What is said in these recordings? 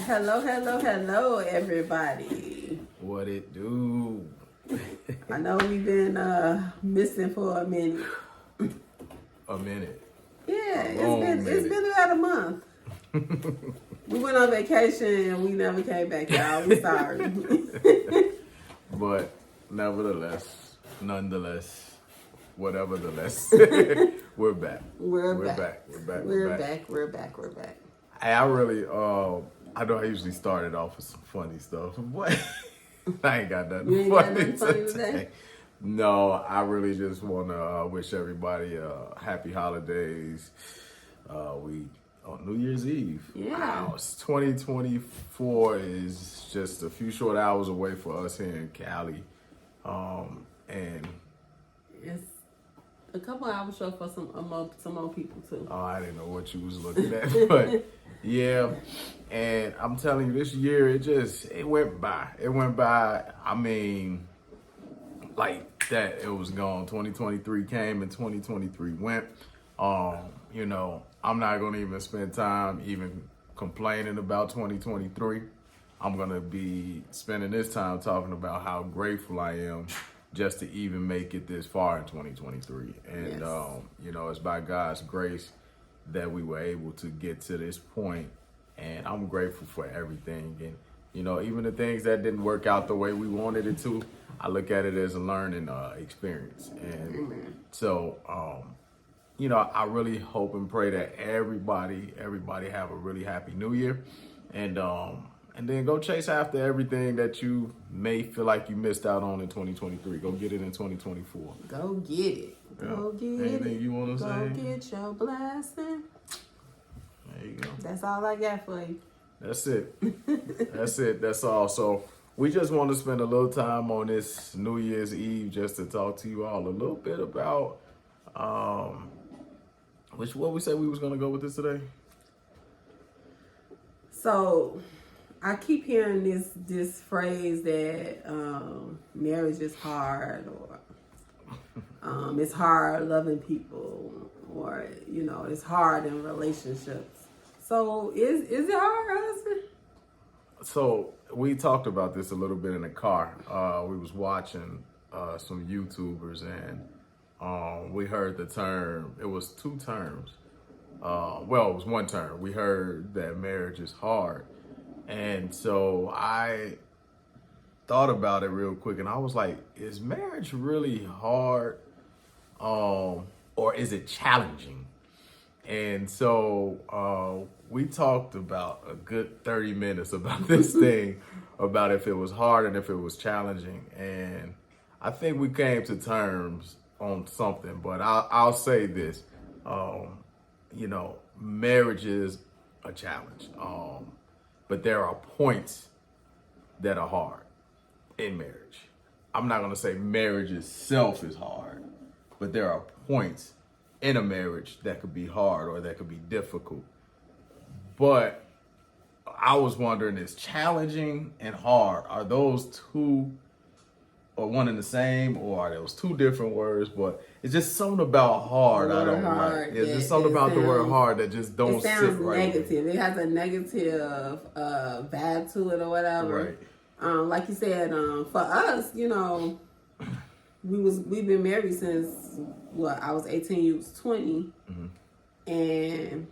Hello, hello, hello, everybody. What it do? I know we've been missing for a minute. A minute. Yeah, long it's been about a month. We went on vacation and we never came back, y'all. We sorry. But nevertheless, nonetheless, whatever the less, we're back. We're back. We're back. Hey, I really, I know I usually started off with some funny stuff, but I ain't got nothing You ain't got nothing funny today? No, I really just want to wish everybody happy holidays. We on New Year's Eve. Yeah. Wow, 2024 is just a few short hours away for us here in Cali, and It's a couple hours short for some more people too. I didn't know what you was looking at, but yeah. And I'm telling you, this year it went by. It went by. I mean, like that. It was gone. 2023 came and 2023 went. You know, I'm not gonna even spend time even complaining about 2023. I'm gonna be spending this time talking about how grateful I am just to even make it this far in 2023. And Yes. you know, it's by God's grace that we were able to get to this point, and I'm grateful for everything. And you know, even the things that didn't work out the way we wanted it to, I look at it as a learning experience. And Amen. so, you know, I really hope and pray that everybody have a really happy New Year, and then go chase after everything that you may feel like you missed out on in 2023. Go get it in 2024. Go get it. Go get Anything it. you want to Go say? get your blessing. There you go. That's all I got for you. That's it. That's it. That's all. So we just want to spend a little time on this New Year's Eve just to talk to you all a little bit about what we said we was gonna go with this today. So I keep hearing this phrase that marriage is hard, or it's hard loving people, or you know, it's hard in relationships. So is it hard, husband? So we talked about this a little bit in the car. We was watching some YouTubers, and we heard the term. It was two terms. Well, it was one term. We heard that marriage is hard. And so I thought about it real quick, and I was like, is marriage really hard? Or is it challenging? And so we talked about a good 30 minutes about this thing, about if it was hard and if it was challenging. And I think we came to terms on something, but I'll say this, you know, marriage is a challenge. But there are points that are hard in marriage. I'm not going to say marriage itself is hard, but there are points in a marriage that could be hard or that could be difficult. But I was wondering, is challenging and hard, are those two or one and the same, or are those two different words? But it's just something about hard I don't like. It's just something about the word hard that just don't sit right. It sounds negative. It has a negative vibe to it or whatever. Right. Like you said, for us, you know, we've been married since I was 18, you was 20, and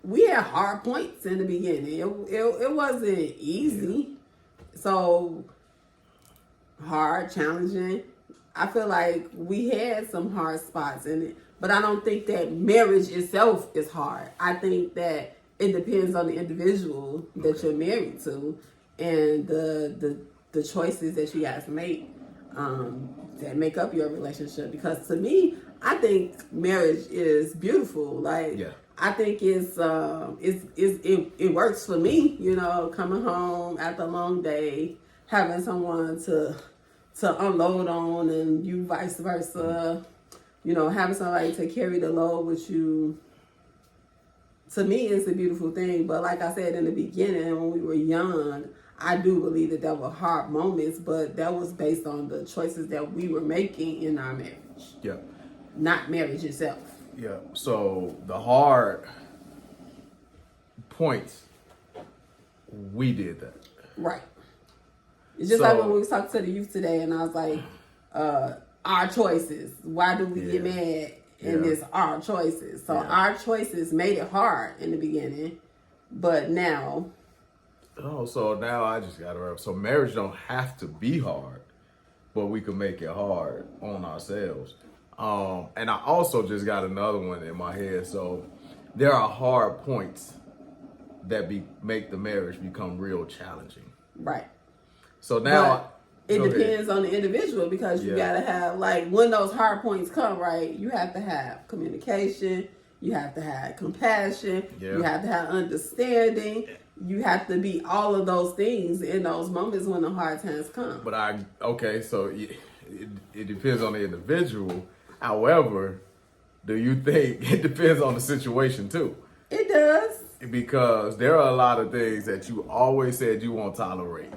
we had hard points in the beginning. It wasn't easy, so hard, challenging. I feel like we had some hard spots in it, but I don't think that marriage itself is hard. I think that it depends on the individual that you're married to, and the choices that you guys make that make up your relationship. Because to me, I think marriage is beautiful. Like, I think it works for me. You know, coming home after a long day, having someone to unload on, and you vice versa. You know, having somebody to carry the load with you. To me, it's a beautiful thing. But like I said in the beginning, when we were young, I do believe that there were hard moments, but that was based on the choices that we were making in our marriage. Yeah. Not marriage itself. Yeah. So the hard points we did that. Right. It's just So- like when we was talking to the youth today, and I was like, our choices. Why do we get mad? And Yeah. it's our choices. So Yeah. our choices made it hard in the beginning, but now, Oh, so now I just got to wrap. So marriage don't have to be hard, but we can make it hard on ourselves. And I also just got another one in my head. So there are hard points that make the marriage become real challenging. right. So now It go ahead. depends on the individual, because you Yeah. gotta have, like, when those hard points come, right, you have to have communication, you have to have compassion, Yeah. you have to have understanding, you have to be all of those things in those moments when the hard times come. But so it depends on the individual. However, do you think it depends on the situation too? It does. Because there are a lot of things that you always said you won't tolerate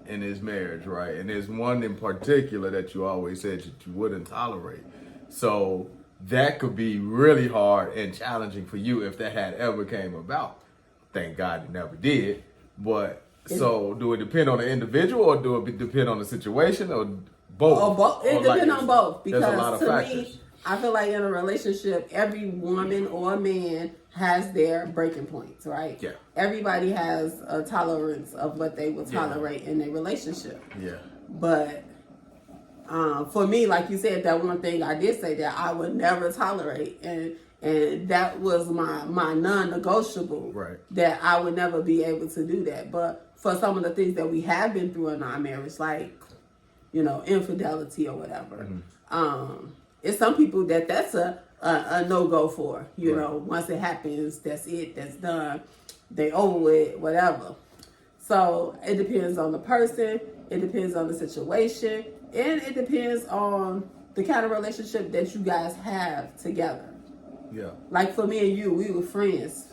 in this marriage, right? And there's one in particular that you always said that you wouldn't tolerate. So that could be really hard and challenging for you if that had ever came about. Thank God it never did. But so do it depend on the individual, or do it depend on the situation, or both? Or both. It Or like depends on both, there's a lot because of to factors. me, I feel like in a relationship, every woman or man has their breaking points, right? Yeah. Everybody has a tolerance of what they will tolerate in a relationship. Yeah. But for me, like you said, that one thing I did say that I would never tolerate, and that was my non-negotiable. Right. That I would never be able to do that. But for some of the things that we have been through in our marriage, like, you know, infidelity or whatever, it's some people that's a no-go for. You know, once it happens, that's it. That's done. They over it, whatever. So it depends on the person, it depends on the situation, and it depends on the kind of relationship that you guys have together. Yeah. Like for me and you, we were friends.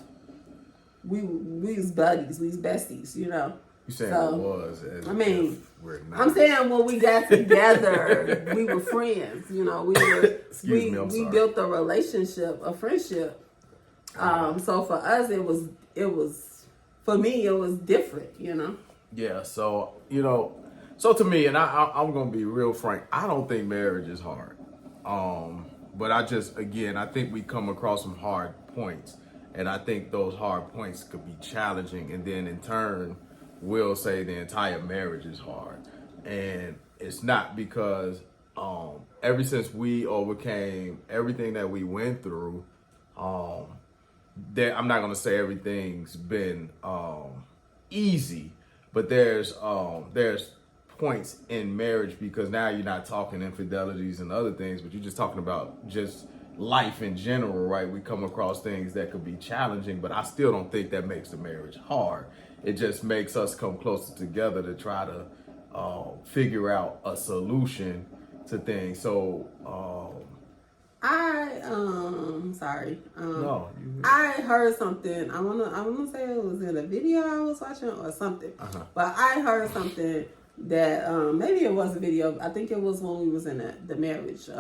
We was buddies, we was besties, you know. You saying So, it was? As I mean, if we're not. I'm saying when we got together, we were friends. You know, we were Excuse me, I'm we sorry. built a relationship, a friendship. So for us, it was for me, it was different. You know. Yeah, so so to me, and I'm gonna be real frank, I don't think marriage is hard. But I think we come across some hard points, and I think those hard points could be challenging, and then in turn, we'll say the entire marriage is hard, and it's not, because ever since we overcame everything that we went through, I'm not gonna say everything's been easy, but there's points in marriage, because now you're not talking infidelities and other things, but you're just talking about just life in general, right? We come across things that could be challenging, but I still don't think that makes the marriage hard. It just makes us come closer together to try to figure out a solution to things. So Sorry. no, I heard something. I wanna say it was in a video I was watching or something. But I heard something that maybe it was a video. I think it was when we was in the marriage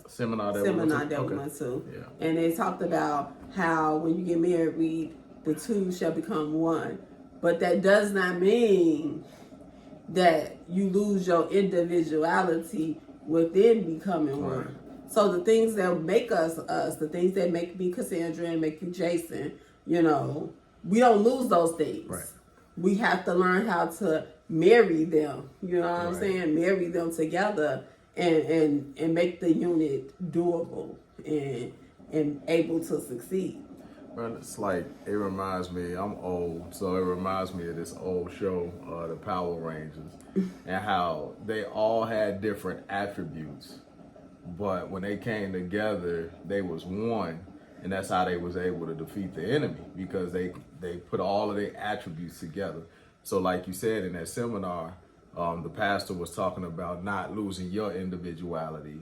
seminar that we went to. Yeah. And they talked about how when you get married, the two shall become one. But that does not mean that you lose your individuality within becoming one. So the things that make us, the things that make me Cassandra and make you Jason, you know, we don't lose those things. Right. We have to learn how to marry them. You know what I'm Right. saying? Marry them together and make the unit doable and able to succeed. Well, it's like, it reminds me, I'm old, so it reminds me of this old show, the Power Rangers, and how they all had different attributes, but when they came together, they was one, and that's how they was able to defeat the enemy, because they put all of their attributes together. So like you said in that seminar, the pastor was talking about not losing your individuality,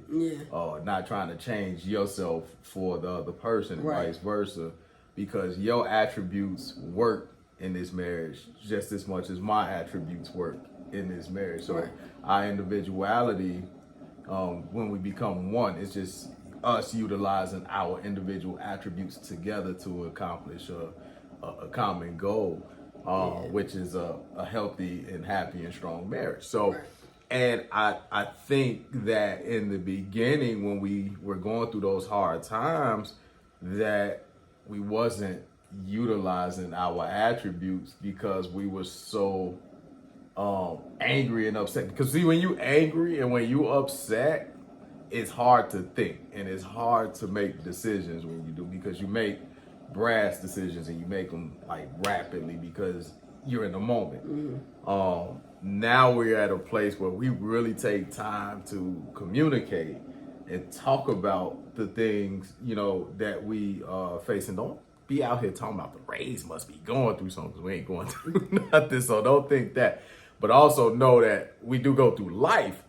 not trying to change yourself for the other person, and vice versa, because your attributes work in this marriage just as much as my attributes work in this marriage. So our individuality, when we become one, it's just us utilizing our individual attributes together to accomplish a common goal, which is a healthy and happy and strong marriage. So, Right. and I think that in the beginning, when we were going through those hard times, that we wasn't utilizing our attributes because we were so angry and upset. Because see, when you angry and when you upset, it's hard to think and it's hard to make decisions when you do, because you make brash decisions and you make them like rapidly because you're in the moment. Now we're at a place where we really take time to communicate and talk about the things, you know, that we face, and don't be out here talking about the Rays must be going through something, because we ain't going through nothing. So don't think that, but also know that we do go through life,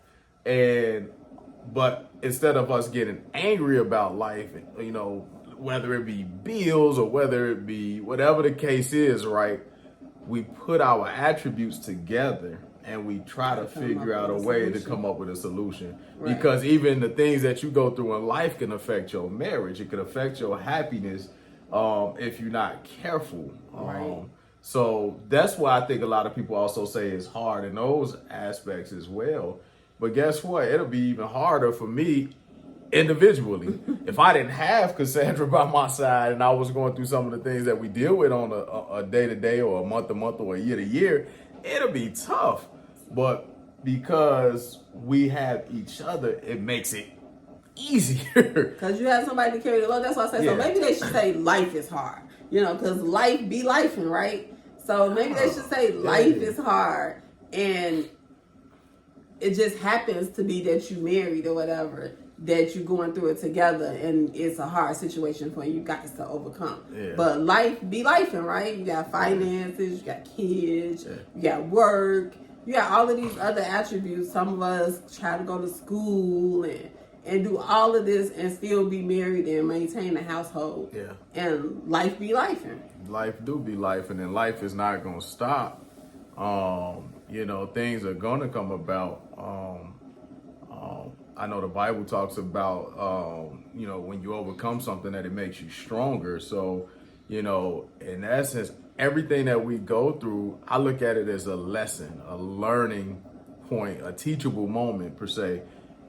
but instead of us getting angry about life, you know, whether it be bills or whether it be whatever the case is, right? We put our attributes together and we try to figure out a way to come up with a solution. Right. Because even the things that you go through in life can affect your marriage. It can affect your happiness if you're not careful. Right. So that's why I think a lot of people also say it's hard in those aspects as well. But guess what? It'll be even harder for me individually. If I didn't have Cassandra by my side and I was going through some of the things that we deal with on a day-to-day or a month-to-month or a year-to-year, it'll be tough. But because we have each other, it makes it easier. Because you have somebody to carry the load. That's why I say, Yeah. so maybe they should say life is hard. You know, because life be lifing, right? So maybe they should say life is hard. And it just happens to be that you married or whatever, that you're going through it together, and it's a hard situation for you guys to overcome. Yeah. But life be lifing, right? You got finances, you got kids, you got work, you got all of these other attributes. Some of us try to go to school and do all of this and still be married and maintain a household. Yeah. And life be lifing. Life do be life, and then life is not going to stop. You know, things are going to come about. I know the Bible talks about, you know, when you overcome something, that it makes you stronger. So, you know, in essence, everything that we go through, I look at it as a lesson, a learning point, a teachable moment per se,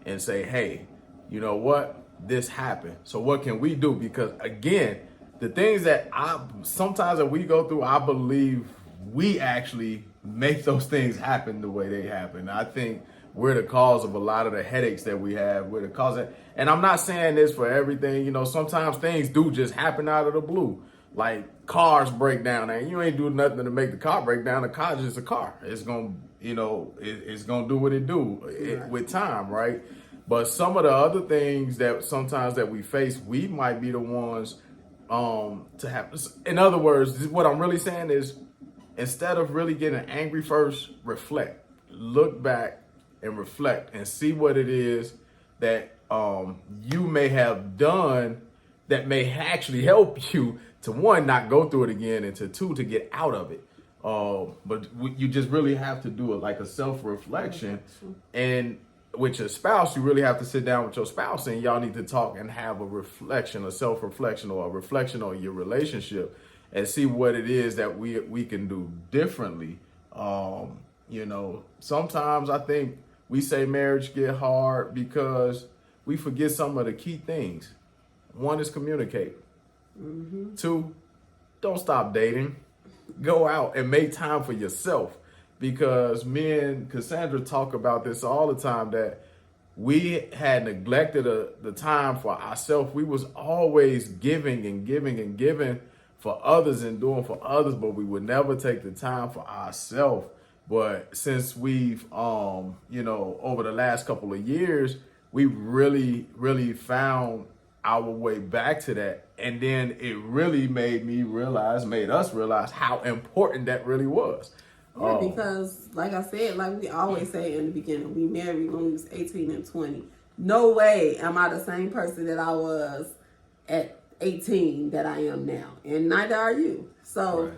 and say, hey, you know what? This happened. So what can we do? Because again, the things that sometimes that we go through, I believe we actually make those things happen the way they happen. I think we're the cause of a lot of the headaches that we have. We're the cause of, and I'm not saying this for everything. You know, sometimes things do just happen out of the blue. Like cars break down, and you ain't doing nothing to make the car break down. The car's just a car. It's gonna, you know, it's gonna do what it do with time, right? But some of the other things that sometimes that we face, we might be the ones to have. In other words, what I'm really saying is, instead of really getting angry first, reflect, look back and reflect and see what it is that you may have done that may actually help you to, one, not go through it again, and to two, to get out of it. But you just really have to do it like a self-reflection. And with your spouse, you really have to sit down with your spouse and y'all need to talk and have a reflection, a self-reflection, or a reflection on your relationship, and see what it is that we can do differently. You know, sometimes I think we say marriage get hard because we forget some of the key things. One is communicate. Mm-hmm. Two, don't stop dating. Go out and make time for yourself. Because me and Cassandra talk about this all the time, that we had neglected the time for ourselves. We was always giving and giving and giving for others and doing for others, but we would never take the time for ourselves. But since we've, you know, over the last couple of years, we really, really found our way back to that. And then it really made us realize how important that really was. Yeah, because like I said, like we always say in the beginning, we married when we was 18 and 20. No way am I the same person that I was at 18 that I am now. And neither are you. So,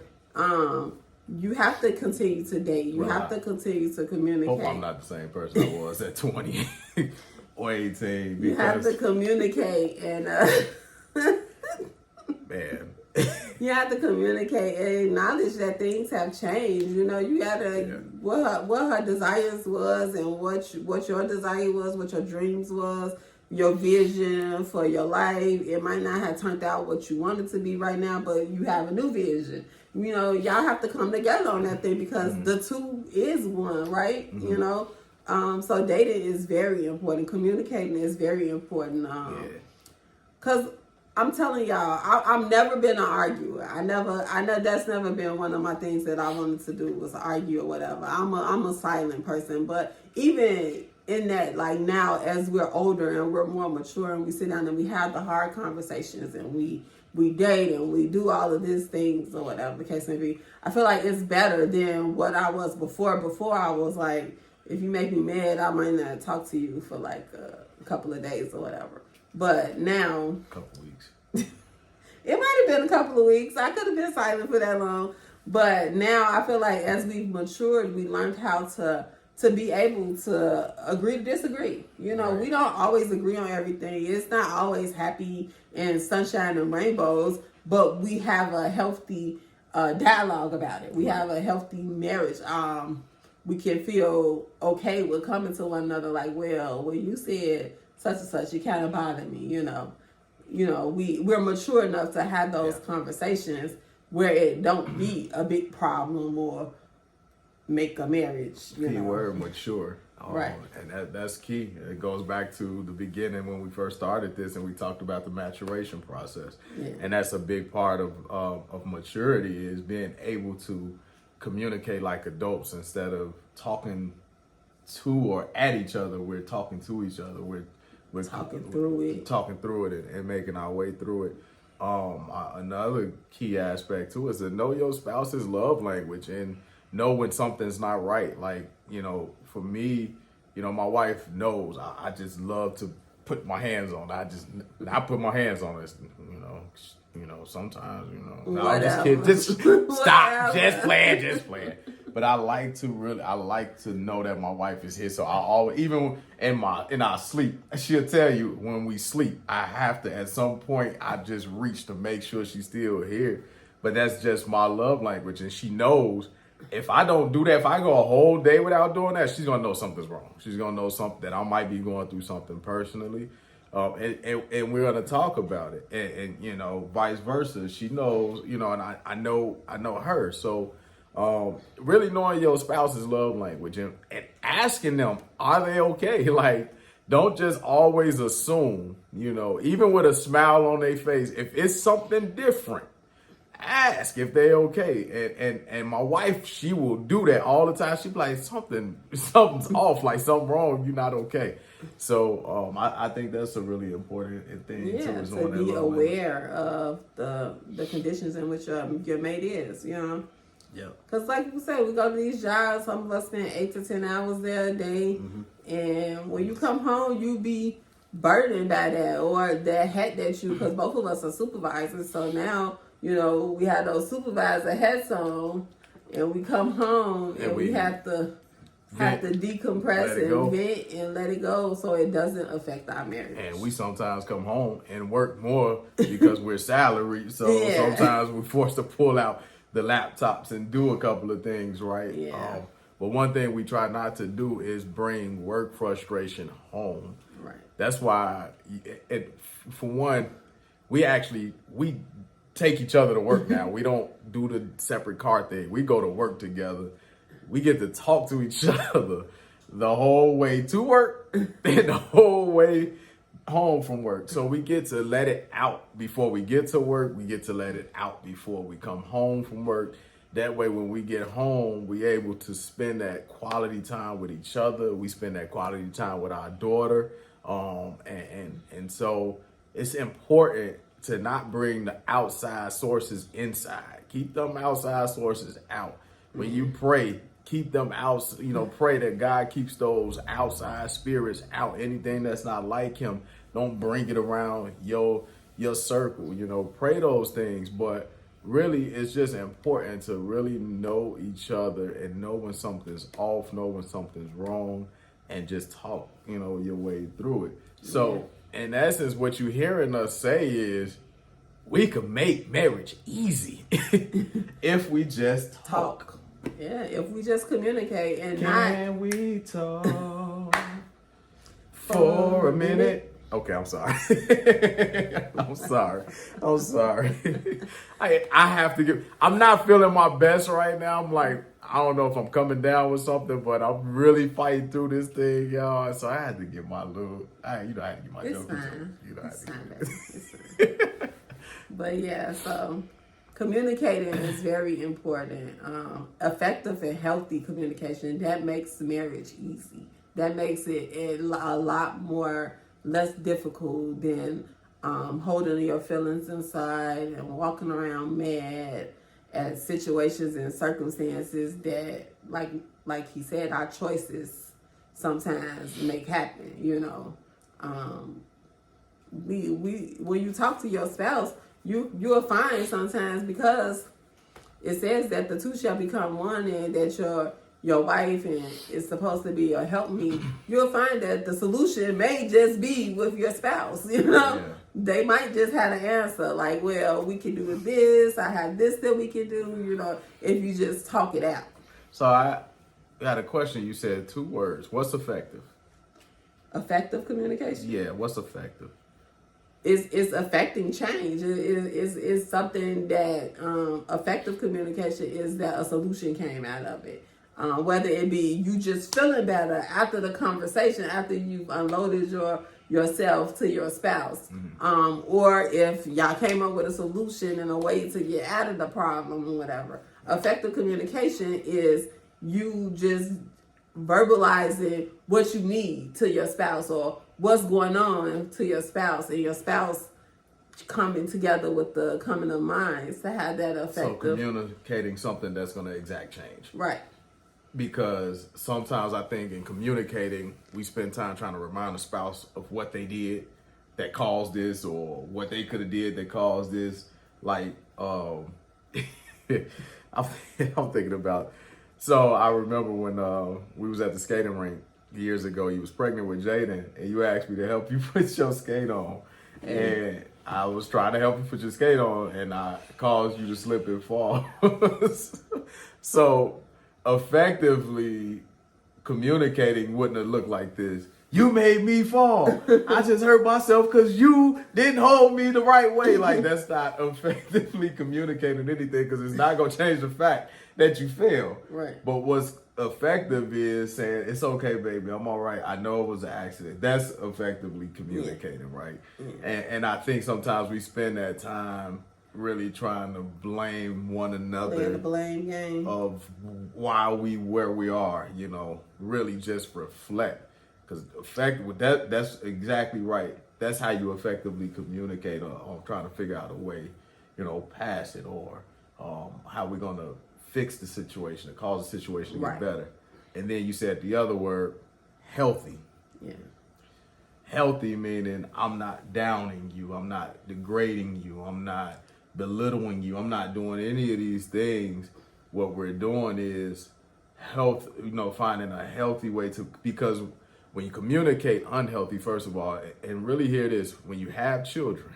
you have to continue to date. You have to continue to communicate. Hope I'm not the same person I was at 20 or 18. You have to communicate and man, You have to communicate and acknowledge that things have changed. You know, you gotta what her desires was and what your desire was, what your dreams was, your vision for your life. It might not have turned out what you wanted to be right now, but you have a new vision. You know, y'all have to come together on that thing because the two is one, right? You know, so dating is very important. Communicating is very important. Cause I'm telling y'all, I've never been an arguer. I know that's never been one of my things that I wanted to do was argue or whatever. I'm a silent person, but even in that, like now, as we're older and we're more mature and we sit down and we have the hard conversations and we date and we do all of these things or whatever the case may be, I feel like it's better than what I was before. Before I was like, if you make me mad, I might not talk to you for like a couple of days or whatever. But now, a couple weeks. It might have been a couple of weeks. I could have been silent for that long. But now I feel like as we've matured, we learned how to be able to agree to disagree. You know, we don't always agree on everything. It's not always happy and sunshine and rainbows, but we have a healthy dialogue about it. We have a healthy marriage. We can feel okay with coming to one another like, well, when you said such and such, you kind of bothered me, you know. You know, we're mature enough to have those conversations where it don't be a big problem or make a marriage. You know, word mature, right? And that's key. It goes back to the beginning when we first started this, and we talked about the maturation process, and that's a big part of maturity is being able to communicate like adults instead of talking to or at each other. We're talking to each other. We're talking through it and making our way through it. Another key aspect too is to know your spouse's love language and know when something's not right. Like, you know, for me, you know, my wife knows I just love to put my hands on. I put my hands on this, you know, sometimes, you know, no, I'm just kidding. Just stop, just playing. But I like to know that my wife is here. So I always, even in our sleep, she'll tell you when we sleep, I have to, at some point, I just reach to make sure she's still here. But that's just my love language. And she knows if I don't do that, if I go a whole day without doing that, she's going to know something's wrong. She's going to know something that I might be going through something personally. And we're going to talk about it. And, you know, vice versa. She knows, you know, and I know her. So, really knowing your spouse's love language and asking them, are they okay? Like, don't just always assume, you know, even with a smile on their face, if it's something different, ask if they're okay. And my wife, she will do that all the time. She'll be like, something's off, like something wrong, you're not okay. So I think that's a really important thing to be aware of the conditions in which your mate is, you know. Yeah. Because like you said, we go to these jobs, some of us spend 8 to 10 hours there a day. And when you come home, you be burdened by that or that hat that you, because both of us are supervisors. So now, you know, we have those supervisor hats on and we come home and we have to decompress and vent and let it go so it doesn't affect our marriage. And we sometimes come home and work more because we're salaried. So sometimes we're forced to pull out the laptops and do a couple of things, right? Yeah. But one thing we try not to do is bring work frustration home. Right. That's why, for one, we take each other to work now. We don't do the separate car thing. We go to work together. We get to talk to each other the whole way to work and the whole way home from work. So we get to let it out before we get to work. We get to let it out before we come home from work. That way, when we get home, we're able to spend that quality time with each other. We spend that quality time with our daughter. And so it's important to not bring the outside sources inside. Keep them outside sources out. When you pray, keep them out, you know, pray that God keeps those outside spirits out. Anything that's not like him, don't bring it around your circle, you know, pray those things. But really, it's just important to really know each other and know when something's off, know when something's wrong, and just talk, you know, your way through it. So in essence, what you're hearing us say is we can make marriage easy if we just talk. Yeah, if we just communicate and Can we talk for a minute? Okay, I'm sorry. I'm sorry. I have to give. I'm not feeling my best right now. I'm like, I don't know if I'm coming down with something, but I'm really fighting through this thing, y'all. So I had to get my little. I had to get my it's joke. fine. You know, It's fine, baby. It's fine. But yeah, so communicating is very important. Effective and healthy communication, that makes marriage easy. That makes it a lot more less difficult than holding your feelings inside and walking around mad at situations and circumstances that, like he said, our choices sometimes make happen. You know, we when you talk to your spouse, you'll find sometimes, because it says that the two shall become one, and that your wife and is supposed to be a helpmeet, you'll find that the solution may just be with your spouse. You know, Yeah. They might just have an answer like, well, we can do this. I have this that we can do. You know, if you just talk it out. So I got a question. You said 2 words. What's effective? Effective communication. Yeah, what's effective? It's affecting change. It's something that effective communication is that a solution came out of it. Whether it be you just feeling better after the conversation, after you've unloaded yourself to your spouse, or if y'all came up with a solution and a way to get out of the problem or whatever. Effective communication is you just verbalizing what you need to your spouse, or what's going on to your spouse, and your spouse coming together with the coming of minds to have that effective. So communicating something that's going to exact change. Right. Because sometimes I think in communicating, we spend time trying to remind the spouse of what they did that caused this, or what they could have did that caused this. Like, I'm thinking about. So I remember when we was at the skating rink years ago. You was pregnant with Jaden, and you asked me to help you put your skate on, and I was trying to help you put your skate on, and I caused you to slip and fall. So effectively communicating wouldn't have looked like this. You made me fall. I just hurt myself because you didn't hold me the right way. Like, that's not effectively communicating anything, because it's not going to change the fact that you fell. Right. But what's effective is saying, it's okay, baby, I'm all right. I know it was an accident. That's effectively communicating, right? And I think sometimes we spend that time really trying to blame one another. Playing the blame game. Of why where we are, you know, really just reflect. Because that's exactly right. That's how you effectively communicate on trying to figure out a way, you know, past it, or how we're going to fix the situation, to cause the situation to get better. And then you said the other word, healthy. Yeah. Healthy meaning I'm not downing you. I'm not degrading you. I'm not belittling you. I'm not doing any of these things. What we're doing is health, you know, finding a healthy way to, because when you communicate unhealthy, first of all, and really hear this, when you have children,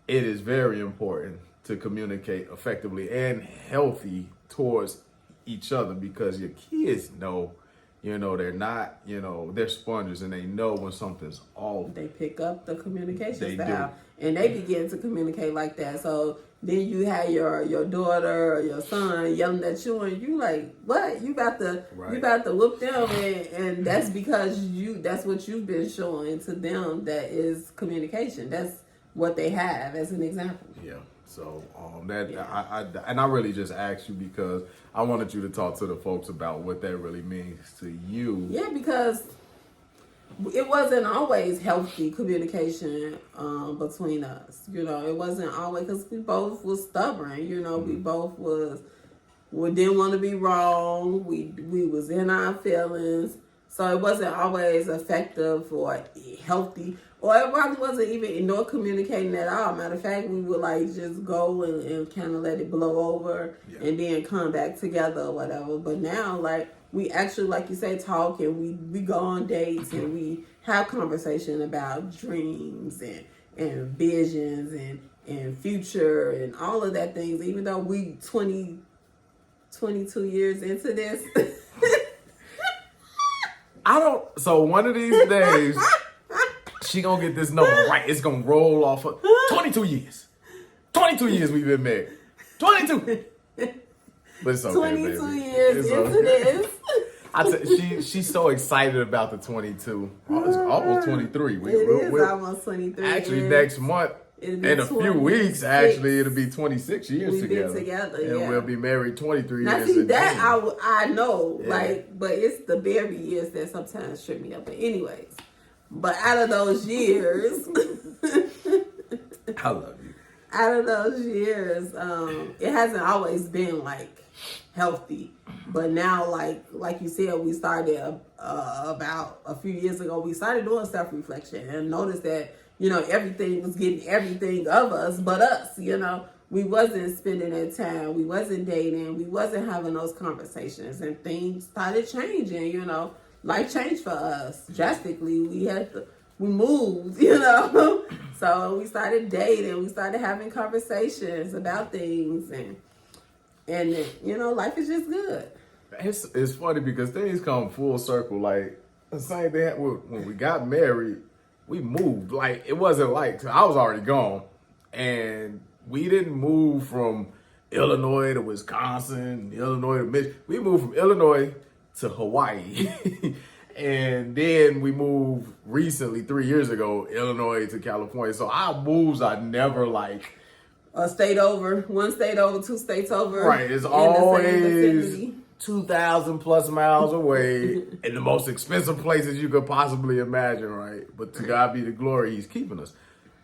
it is very important to communicate effectively and healthy towards each other, because your kids know, you know, they're not, you know, they're sponges, and they know when something's off. They pick up the communication They style, and they begin to communicate like that. So then you have your daughter or your son yelling at you, and you like, what? You about to whoop them, and that's because that's what you've been showing to them. That is communication. That's what they have as an example. Yeah. So I really just asked you because I wanted you to talk to the folks about what that really means to you. Yeah, because it wasn't always healthy communication between us. You know, it wasn't always, because we both was stubborn. You know, we both we didn't want to be wrong. We was in our feelings. So it wasn't always effective or healthy. Or it probably wasn't even no communicating at all. Matter of fact, we would like just go and kind of let it blow over and then come back together or whatever. But now, like, we actually, like you say, talk, and we go on dates and we have conversation about dreams and visions and future and all of that things, even though we 22 years into this. So one of these days, she gonna get this number right. It's gonna roll off of 22 years. 22 years we've been married. 22. But it's okay, 22 baby. years It's into okay. this. She's so excited about the 22. Oh, it's almost 23. It is almost 23. Actually, and next month, it'll be in a few 26. weeks, actually, it'll be 26 years We've been together. together, And yeah. we'll be married 23 Now, years. see, in that June. I know, Yeah. but it's the baby years that sometimes trip me up. But anyways, but out of those years, I love you. out of those years, it hasn't always been like healthy. But now, like you said, we started about a few years ago. We started doing self-reflection and noticed that everything was getting everything of us, but us. We wasn't spending that time. We wasn't dating. We wasn't having those conversations, and things started changing. Life changed for us drastically. We moved. So we started dating. We started having conversations about things, and life is just good. It's funny because things come full circle. Like the same thing when we got married, we moved. Like it wasn't like I was already gone, and we didn't move from Illinois to Wisconsin, Illinois to Michigan. We moved from Illinois to Hawaii, and then we moved recently 3 years ago, Illinois to California. So our moves are never like. A state over, one state over, two states over. Right, it's in the same always vicinity. 2,000 plus miles away in the most expensive places you could possibly imagine, right? But to God be the glory, He's keeping us.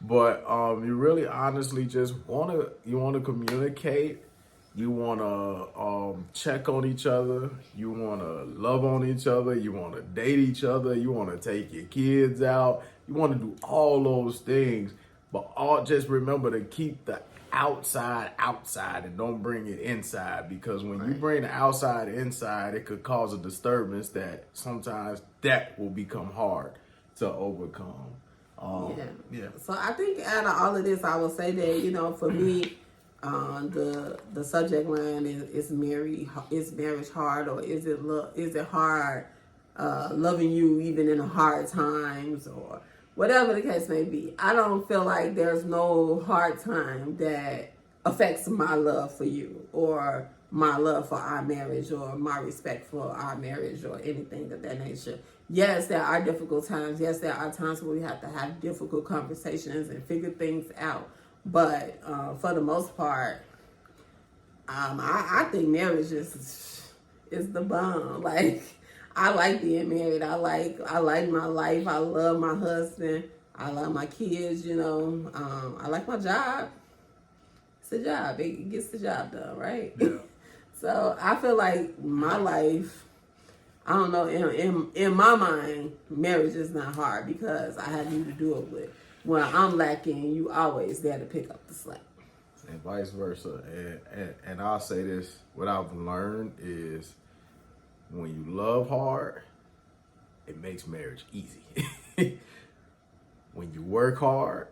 But you really honestly just wanna communicate, you wanna check on each other, you wanna love on each other, you wanna date each other, you wanna take your kids out, you wanna do all those things, but just remember to keep the outside and don't bring it inside, because when you bring the outside inside, it could cause a disturbance that sometimes that will become hard to overcome. Yeah. So I think out of all of this, I will say that for me, the subject line is marriage hard, or is it hard loving you even in the hard times, or whatever the case may be. I don't feel like there's no hard time that affects my love for you, or my love for our marriage, or my respect for our marriage, or anything of that nature. Yes, there are difficult times. Yes, there are times where we have to have difficult conversations and figure things out. But for the most part, I think marriage is the bomb. Like, I like being married. I like my life. I love my husband. I love my kids. I like my job. It's a job. It gets the job done, right? Yeah. So I feel like my life, I don't know, in my mind, marriage is not hard because I have you to do it with. When I'm lacking, you always there to pick up the slack. And vice versa. And I'll say this, what I've learned is when you love hard, it makes marriage easy. When you work hard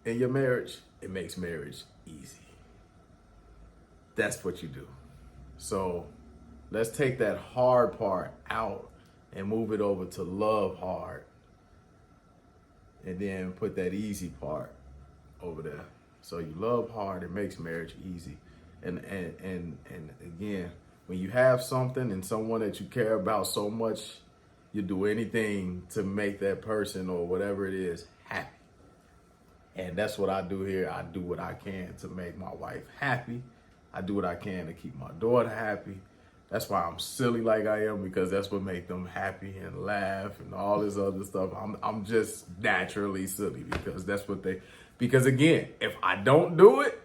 in your marriage, it makes marriage easy. That's what you do. So let's take that hard part out and move it over to love hard. And then put that easy part over there. So you love hard, it makes marriage easy. And again, when you have something and someone that you care about so much, you do anything to make that person or whatever it is happy. And that's what I do here. I do what I can to make my wife happy. I do what I can to keep my daughter happy. That's why I'm silly like I am, because that's what makes them happy and laugh and all this other stuff. I'm just naturally silly because again, if I don't do it,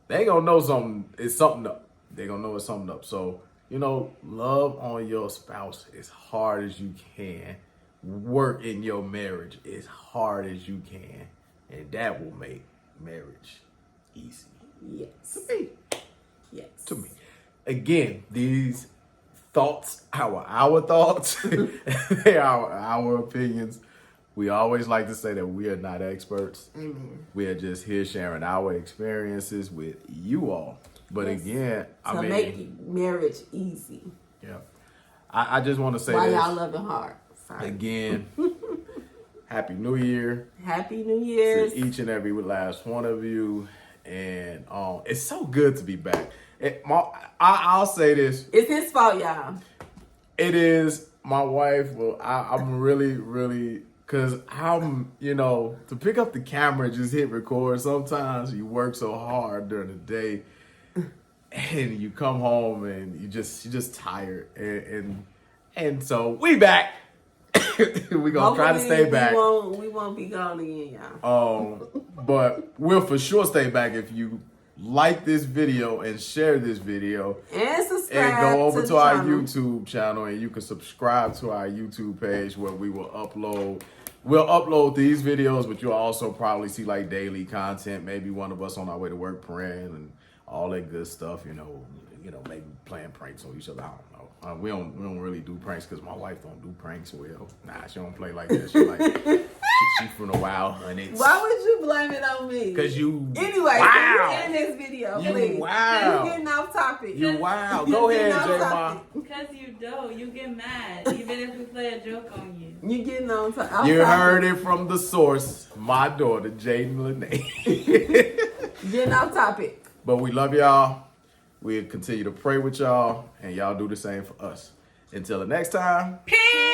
they gonna know it's something up. They gonna know it's something up. So, love on your spouse as hard as you can. Work in your marriage as hard as you can. And that will make marriage easy. Yes. To me. Yes. To me. Again, these thoughts, our thoughts, they are our opinions. We always like to say that we are not experts. Amen. We are just here sharing our experiences with you all. But Yes. again, To make marriage easy. yeah, I just want to say Why this y'all love it hard? Sorry. again. Happy New Year Happy New Year's. to each and every last one of you, and it's so good to be back. I'll say this: It's his fault, y'all. it is my wife. Well, I'm really because to pick up the camera and just hit record. Sometimes you work so hard during the day, and you come home and you're just tired, and so we back. We're gonna try to stay back. We won't be gone again, y'all. But we'll for sure stay back if you like this video and share this video And subscribe. and go over to the our channel. YouTube channel, and you can subscribe to our YouTube page where we will upload these videos, but you'll also probably see like daily content, maybe one of us on our way to work praying and all that good stuff, maybe playing pranks on each other. I don't know. We don't really do pranks because my wife don't do pranks well. Nah, she don't play like that. She like she from the wild Hundreds. Why would you blame it on me? Because you Anyway, wow. in this video, You please. wow. You getting off topic. You wow. Go ahead, Getting J off Ma. topic. Because you don't. You get mad, even if we play a joke on you. You getting on off You topic. heard it from the source, my daughter, Jaden Lene. Getting off topic. But we love y'all. We'll continue to pray with y'all, and y'all do the same for us. Until the next time. Peace!